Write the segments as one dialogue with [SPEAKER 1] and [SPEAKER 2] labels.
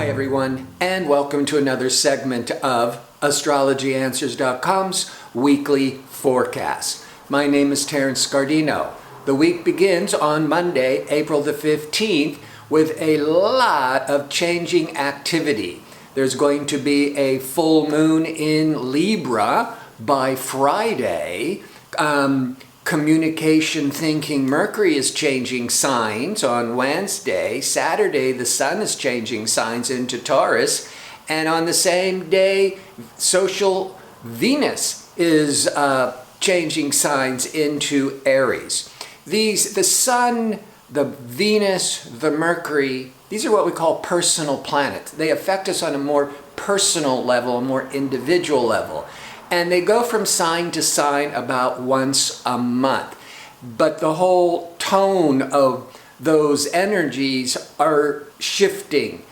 [SPEAKER 1] Hi everyone, and welcome to another segment of AstrologyAnswers.com's weekly forecast. My name is Terence Scardino. The week begins on Monday, April the 15th, with a lot of changing activity. There's going to be a full moon in Libra by Friday. Communication, thinking, Mercury is changing signs on Wednesday. Saturday, the sun is changing signs into Taurus. And on the same day, social Venus is changing signs into Aries. The sun, the Venus, the Mercury, these are what we call personal planets. They affect us on a more personal level, a more individual level. And they go from sign to sign about once a month. But the whole tone of those energies are shifting,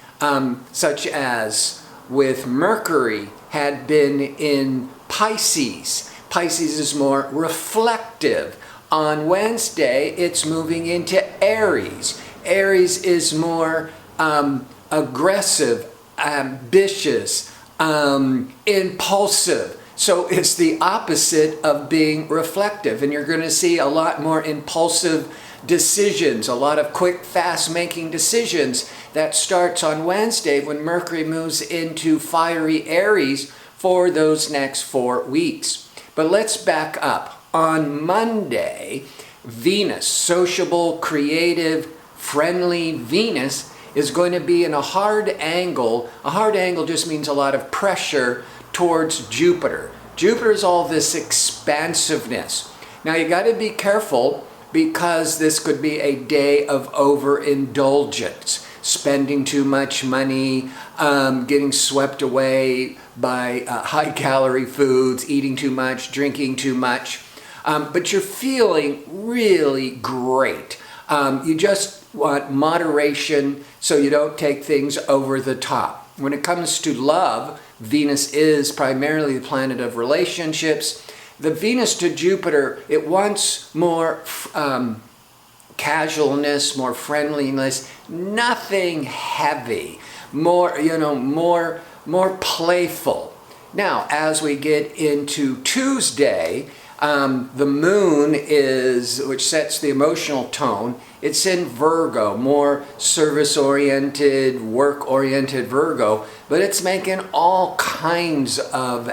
[SPEAKER 1] such as with Mercury had been in Pisces. Pisces is more reflective. On Wednesday, it's moving into Aries. Aries is more aggressive, ambitious, impulsive. So it's the opposite of being reflective, and you're going to see a lot more impulsive decisions, a lot of quick, fast-making decisions. That starts on Wednesday when Mercury moves into fiery Aries for those next 4 weeks. But let's back up. On Monday, Venus, sociable, creative, friendly Venus, is going to be in a hard angle. A hard angle just means a lot of pressure towards Jupiter. Jupiter is all this expansiveness. Now you got to be careful because this could be a day of over-indulgence, spending too much money, getting swept away by high-calorie foods, eating too much, drinking too much. But you're feeling really great. You just want moderation so you don't take things over the top. When it comes to love, Venus is primarily the planet of relationships. The Venus to Jupiter, it wants more casualness, more friendliness, nothing heavy, more playful. Now, as we get into Tuesday, the moon which sets the emotional tone, it's in Virgo, more service-oriented, work-oriented Virgo, but it's making all kinds of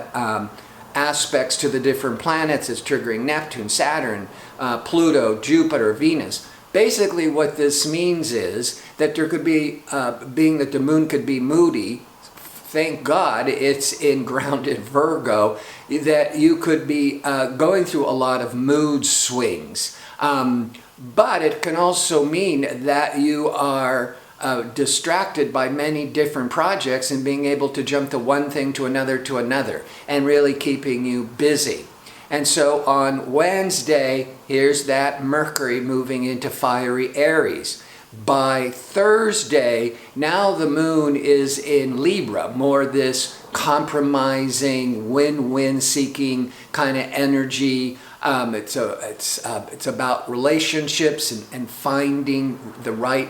[SPEAKER 1] aspects to the different planets. It's triggering Neptune, Saturn, Pluto, Jupiter, Venus. Basically what this means is that there could be, being that the moon could be moody, thank God it's in grounded Virgo, that you could be going through a lot of mood swings. But it can also mean that you are distracted by many different projects and being able to jump to one thing to another and really keeping you busy. And so on Wednesday, here's that Mercury moving into fiery Aries. By Thursday, now the moon is in Libra, more this compromising, win-win seeking kind of energy. It's about relationships and finding the right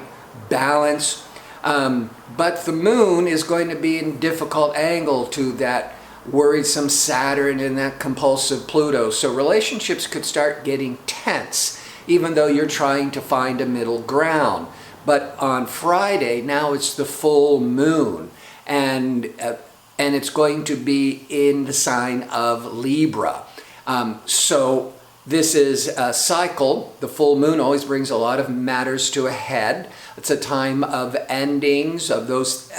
[SPEAKER 1] balance. But the moon is going to be in difficult angle to that worrisome Saturn and that compulsive Pluto. So relationships could start getting tense, even though you're trying to find a middle ground. But on Friday, now it's the full moon, and it's going to be in the sign of Libra. So this is a cycle. The full moon always brings a lot of matters to a head. It's a time of endings of those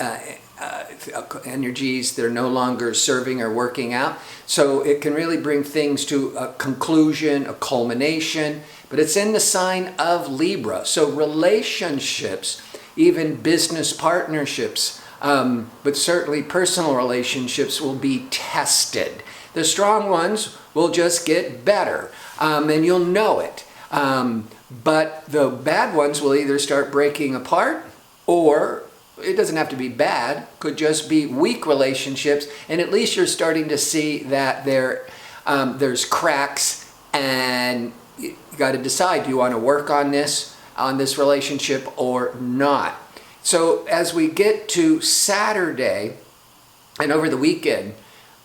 [SPEAKER 1] energies that are no longer serving or working out. So it can really bring things to a conclusion, a culmination, but it's in the sign of Libra. So relationships, even business partnerships, but certainly personal relationships will be tested. The strong ones will just get better, and you'll know it. But the bad ones will either start breaking apart, or it doesn't have to be bad, could just be weak relationships, and at least you're starting to see that there's cracks, and you got to decide, do you want to work on this relationship or not? So as we get to Saturday and over the weekend,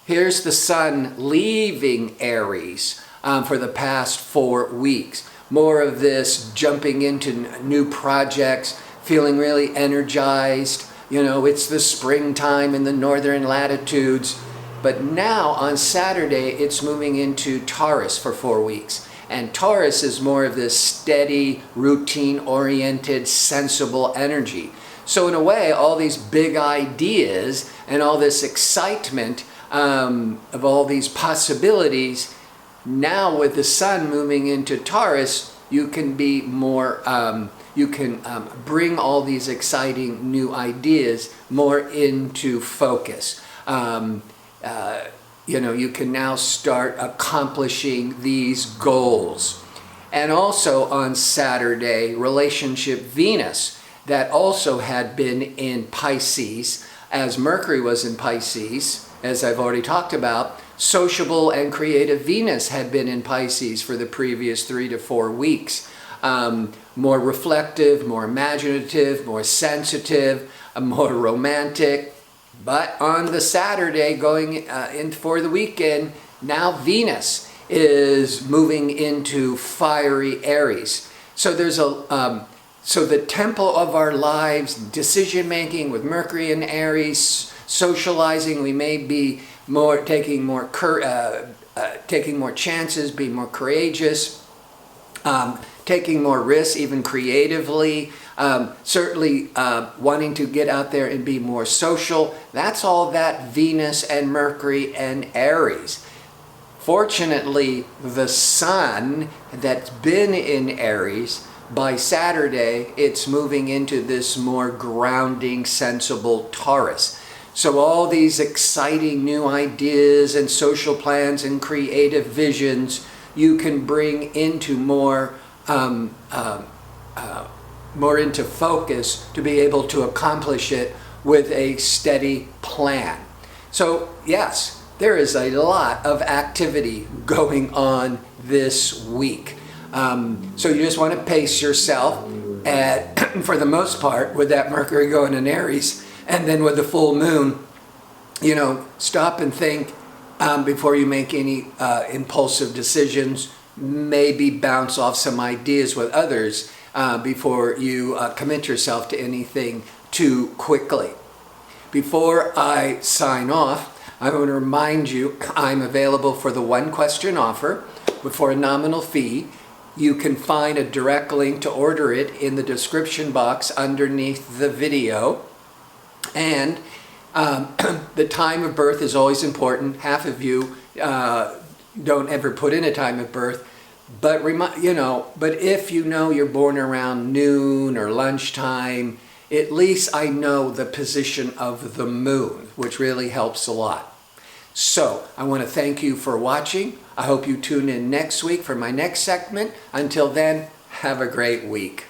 [SPEAKER 1] here's the sun leaving Aries for the past 4 weeks. More of this jumping into new projects, feeling really energized. You know, it's the springtime in the northern latitudes. But now on Saturday, it's moving into Taurus for 4 weeks. And Taurus is more of this steady, routine-oriented, sensible energy. So in a way, all these big ideas and all this excitement of all these possibilities, now with the sun moving into Taurus, you can be more, bring all these exciting new ideas more into focus. You can now start accomplishing these goals. And also on Saturday, relationship Venus, that also had been in Pisces, as Mercury was in Pisces, as I've already talked about. Sociable and creative Venus had been in Pisces for the previous 3 to 4 weeks. More reflective, more imaginative, more sensitive, more romantic. But on the Saturday going in for the weekend, now Venus is moving into fiery Aries. So there's so the temple of our lives, decision making with Mercury and Aries, socializing, we may be taking more chances, being more courageous, taking more risks, even creatively. Certainly wanting to get out there and be more social. That's all that Venus and Mercury and Aries. Fortunately, the sun that's been in Aries, by Saturday, it's moving into this more grounding, sensible Taurus. So all these exciting new ideas and social plans and creative visions, you can bring into more into focus to be able to accomplish it with a steady plan. So yes, there is a lot of activity going on this week. So you just want to pace yourself for the most part with that Mercury going in Aries, and then with the full moon, stop and think before you make any impulsive decisions. Maybe bounce off some ideas with others before you commit yourself to anything too quickly. Before I sign off, I want to remind you I'm available for the 1-question offer for a nominal fee. You can find a direct link to order it in the description box underneath the video. And the time of birth is always important. Half of you don't ever put in a time of birth. But but if you're born around noon or lunchtime, at least I know the position of the moon, which really helps a lot. So I want to thank you for watching. I hope you tune in next week for my next segment. Until then, have a great week.